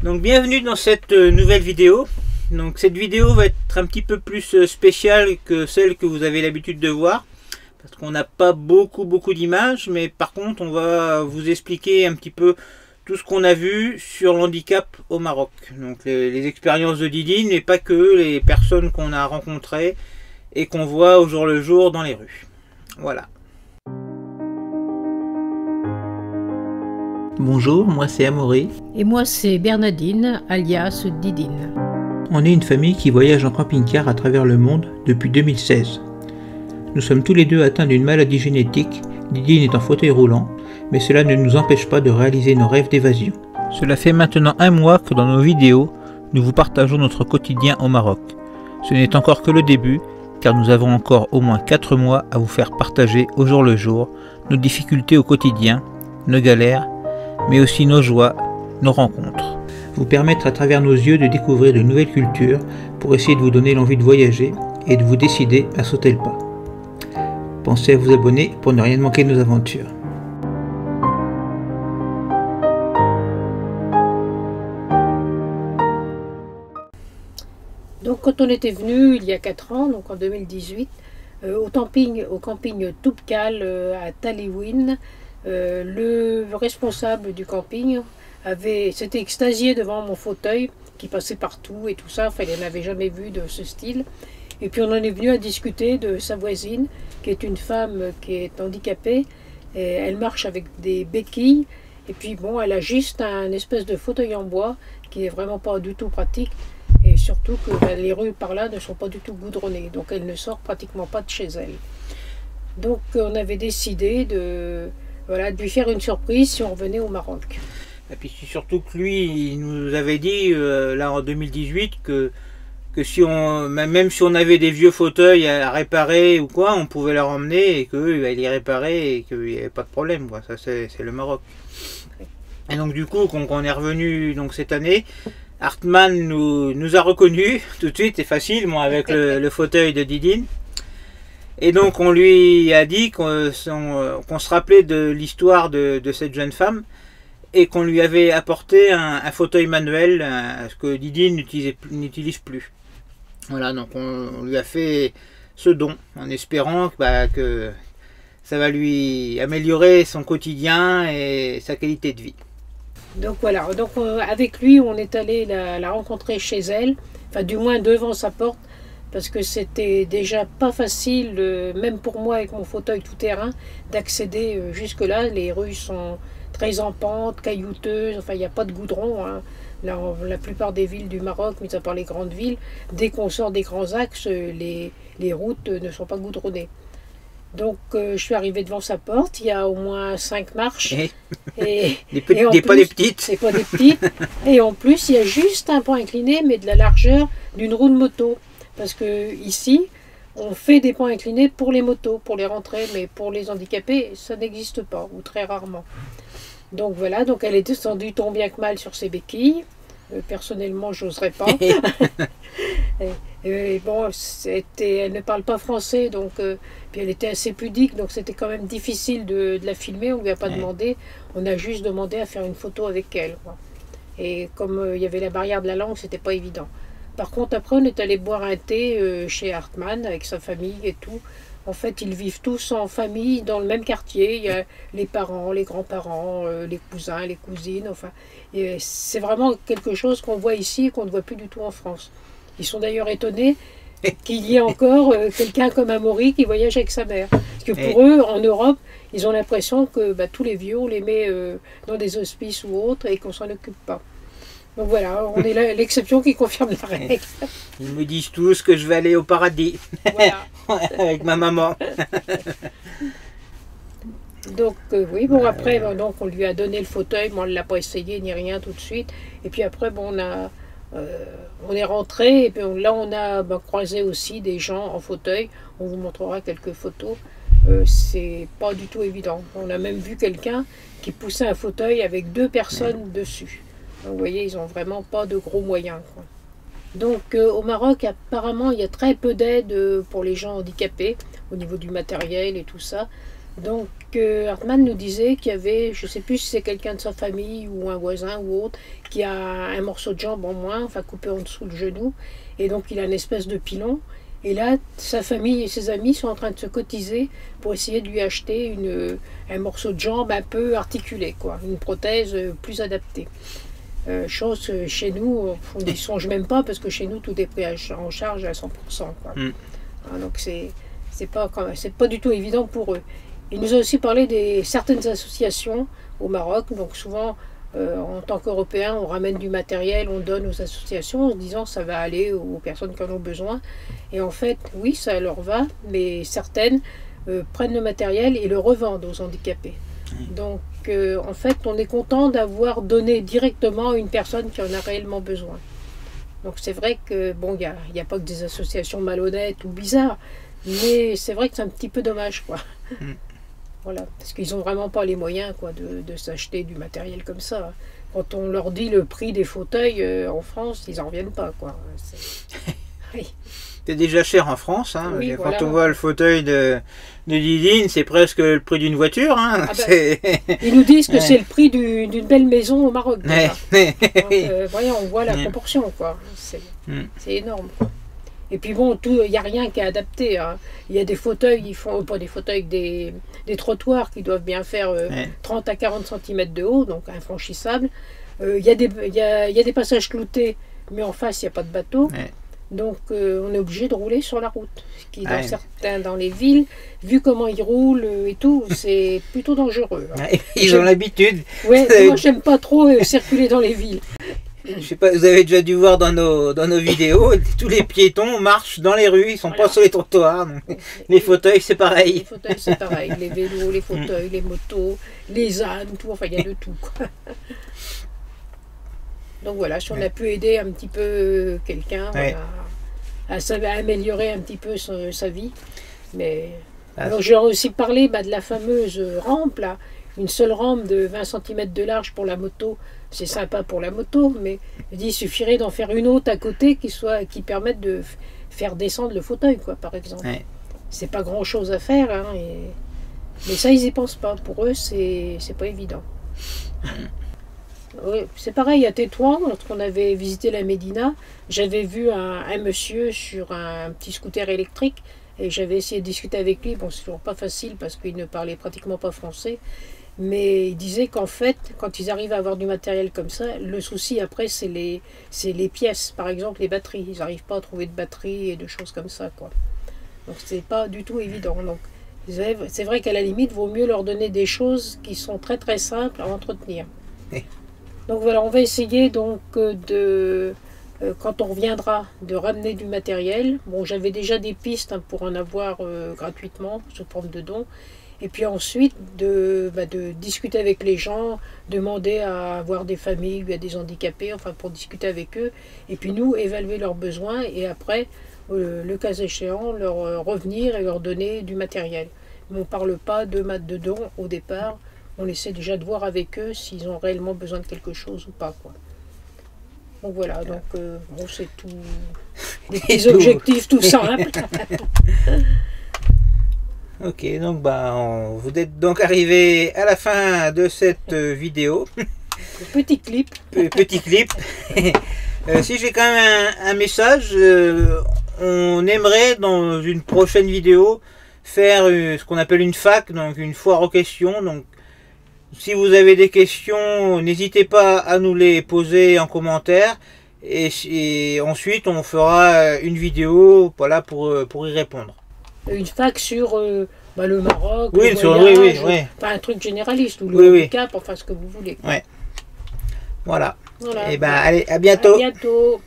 Donc bienvenue dans cette nouvelle vidéo. Donc cette vidéo va être un petit peu plus spéciale que celle que vous avez l'habitude de voir, parce qu'on n'a pas beaucoup d'images, mais par contre on va vous expliquer un petit peu tout ce qu'on a vu sur l'handicap au Maroc. Donc les expériences de Didine, mais pas que, les personnes qu'on a rencontrées et qu'on voit au jour le jour dans les rues. Voilà. Bonjour, moi c'est Amaury. Et moi c'est Bernadine, alias Didine. On est une famille qui voyage en camping-car à travers le monde depuis 2016. Nous sommes tous les deux atteints d'une maladie génétique, Didine est en fauteuil roulant, mais cela ne nous empêche pas de réaliser nos rêves d'évasion. Cela fait maintenant un mois que dans nos vidéos, nous vous partageons notre quotidien au Maroc. Ce n'est encore que le début, car nous avons encore au moins 4 mois à vous faire partager au jour le jour nos difficultés au quotidien, nos galères, mais aussi nos joies, nos rencontres. Vous permettre à travers nos yeux de découvrir de nouvelles cultures pour essayer de vous donner l'envie de voyager et de vous décider à sauter le pas. Pensez à vous abonner pour ne rien manquer de nos aventures. Donc quand on était venu il y a 4 ans, donc en 2018, au camping Toubkal à Taliwin, le responsable du camping s'était extasié devant mon fauteuil qui passait partout et tout ça, enfin, il n'avait jamais vu de ce style. Et puis on en est venu à discuter de sa voisine, qui est une femme qui est handicapée, et elle marche avec des béquilles, et puis bon, elle a juste un espèce de fauteuil en bois qui n'est vraiment pas du tout pratique, et surtout que les rues par là ne sont pas du tout goudronnées, donc elle ne sort pratiquement pas de chez elle. Donc on avait décidé de lui faire une surprise si on revenait au Maroc. Et puis surtout que lui, il nous avait dit là en 2018 que si même si on avait des vieux fauteuils à réparer ou quoi, on pouvait leur emmener et qu'eux ils les réparer et qu'il n'y avait pas de problème, quoi. Ça c'est le Maroc. Et donc du coup, quand on est revenu donc cette année, Hartmann nous a reconnus tout de suite, c'est facile, moi avec le fauteuil de Didine. Et donc on lui a dit qu'on se rappelait de l'histoire de cette jeune femme et qu'on lui avait apporté un fauteuil manuel, ce que Didine n'utilise plus. Voilà, donc on lui a fait ce don en espérant que ça va lui améliorer son quotidien et sa qualité de vie. Donc voilà, donc avec lui on est allé la rencontrer chez elle, enfin du moins devant sa porte, parce que c'était déjà pas facile, même pour moi avec mon fauteuil tout-terrain, d'accéder jusque là. Les rues sont très en pente, caillouteuses, enfin il n'y a pas de goudron, hein. La plupart des villes du Maroc, mis à part les grandes villes, dès qu'on sort des grands axes, les routes ne sont pas goudronnées. Donc je suis arrivée devant sa porte, il y a au moins 5 marches. Pas des petites. C'est pas des petites. Et en plus, il y a juste un pan incliné, mais de la largeur d'une roue de moto. Parce que ici, on fait des pans inclinés pour les motos, pour les rentrées, mais pour les handicapés, ça n'existe pas, ou très rarement. Donc voilà, donc elle est descendue tant bien que mal sur ses béquilles. Personnellement, j'oserais pas. et bon, elle ne parle pas français, donc puis elle était assez pudique, donc c'était quand même difficile de la filmer. On ne lui a pas demandé, on a juste demandé à faire une photo avec elle, quoi. Et comme il y avait la barrière de la langue, c'était pas évident. Par contre, après, on est allé boire un thé chez Hartmann avec sa famille et tout. En fait, ils vivent tous en famille dans le même quartier. Il y a les parents, les grands-parents, les cousins, les cousines. Enfin, c'est vraiment quelque chose qu'on voit ici et qu'on ne voit plus du tout en France. Ils sont d'ailleurs étonnés qu'il y ait encore quelqu'un comme Amaury qui voyage avec sa mère. Parce que pour eux, en Europe, ils ont l'impression que tous les vieux, on les met dans des hospices ou autres et qu'on ne s'en occupe pas. Donc voilà, on est là, l'exception qui confirme la règle. Ils me disent tous que je vais aller au paradis. Voilà. Avec ma maman. Donc oui, bon après, donc on lui a donné le fauteuil, mais on ne l'a pas essayé ni rien tout de suite. Et puis après, bon, on est rentré et puis là on a croisé aussi des gens en fauteuil. On vous montrera quelques photos. C'est pas du tout évident. On a même vu quelqu'un qui poussait un fauteuil avec 2 personnes dessus. Donc, vous voyez, ils n'ont vraiment pas de gros moyens, quoi. Donc au Maroc, apparemment, il y a très peu d'aide pour les gens handicapés au niveau du matériel et tout ça. Donc Hartmann nous disait qu'il y avait, je ne sais plus si c'est quelqu'un de sa famille ou un voisin ou autre, qui a un morceau de jambe en moins, enfin coupé en dessous le genou, et donc il a une espèce de pilon. Et là, sa famille et ses amis sont en train de se cotiser pour essayer de lui acheter un morceau de jambe un peu articulé, quoi, une prothèse plus adaptée. Chose chez nous, on n'y songe même pas parce que chez nous tout est pris en charge à 100%. Quoi. Donc c'est pas du tout évident pour eux. Il nous a aussi parlé de certaines associations au Maroc, donc souvent en tant qu'Européens on ramène du matériel, on donne aux associations en se disant ça va aller aux personnes qui en ont besoin. Et en fait oui ça leur va, mais certaines prennent le matériel et le revendent aux handicapés. Donc en fait on est content d'avoir donné directement à une personne qui en a réellement besoin. Donc c'est vrai que bon il y a pas que des associations malhonnêtes ou bizarres, mais c'est vrai que c'est un petit peu dommage quoi. Voilà, parce qu'ils n'ont vraiment pas les moyens quoi, de s'acheter du matériel comme ça. Quand on leur dit le prix des fauteuils en France, ils n'en reviennent pas. Quoi. Oui. C'est déjà cher en France. Hein. Oui, Quand voilà. on voit le fauteuil de Didine, c'est presque le prix d'une voiture. Hein. Ah ben, ils nous disent que c'est le prix d'une belle maison au Maroc. Donc, voyons, on voit la proportion. C'est énorme. Quoi. Et puis bon, il n'y a rien qui est adapté. Hein. Il y a des fauteuils, ils font pas des fauteuils, des trottoirs qui doivent bien faire 30 à 40 cm de haut, donc infranchissables. Il y a des passages cloutés, mais en face, il n'y a pas de bateau. Donc on est obligé de rouler sur la route. Ce qui, dans les villes, vu comment ils roulent et tout, c'est plutôt dangereux. Hein. Ils ont l'habitude. Ouais, moi, j'aime pas trop circuler dans les villes. Je sais pas, vous avez déjà dû voir dans nos vidéos, tous les piétons marchent dans les rues, ils sont pas sur les trottoirs. Donc les fauteuils, c'est pareil. Les fauteuils, c'est pareil. Les vélos, les fauteuils, les motos, les ânes, tout. Enfin, il y a de tout. Quoi. Donc voilà, si on a pu aider un petit peu quelqu'un à améliorer un petit peu sa vie. Mais alors j'aurais aussi parlé de la fameuse rampe là. Une seule rampe de 20 cm de large pour la moto, c'est sympa pour la moto, mais il suffirait d'en faire une autre à côté qui permette de faire descendre le fauteuil, quoi, par exemple. C'est pas grand chose à faire, hein, mais ça ils y pensent pas. Pour eux, c'est pas évident. Oui, c'est pareil à Tétouan, lorsqu'on avait visité la Médina, j'avais vu un monsieur sur un petit scooter électrique et j'avais essayé de discuter avec lui. Bon, c'est toujours pas facile parce qu'il ne parlait pratiquement pas français. Mais il disait qu'en fait, quand ils arrivent à avoir du matériel comme ça, le souci après, c'est les pièces. Par exemple, les batteries. Ils n'arrivent pas à trouver de batteries et de choses comme ça, quoi. Donc, c'est pas du tout évident. Donc, c'est vrai qu'à la limite, il vaut mieux leur donner des choses qui sont très très simples à entretenir. Donc voilà, on va essayer donc quand on reviendra, de ramener du matériel. Bon, j'avais déjà des pistes pour en avoir gratuitement, sous forme de dons. Et puis ensuite, de discuter avec les gens, demander à avoir des familles ou à des handicapés, enfin pour discuter avec eux. Et puis nous, évaluer leurs besoins et après, le cas échéant, leur revenir et leur donner du matériel. Mais on ne parle pas de dons au départ. On essaie déjà de voir avec eux s'ils ont réellement besoin de quelque chose ou pas, quoi. Donc voilà, donc bon, c'est tout. Des objectifs tout simples. Ok, donc vous êtes donc arrivé à la fin de cette vidéo. Petit clip. Petit clip. Si j'ai quand même un message, on aimerait dans une prochaine vidéo faire ce qu'on appelle une FAQ, donc une foire aux questions. Donc si vous avez des questions, n'hésitez pas à nous les poser en commentaire. Et ensuite, on fera une vidéo voilà, pour y répondre. Une FAQ sur le Maroc, oui, le voyage, oui. Pas un truc généraliste, ou le handicap, enfin ce que vous voulez. Ouais. Voilà. Voilà. Et allez, à bientôt. À bientôt.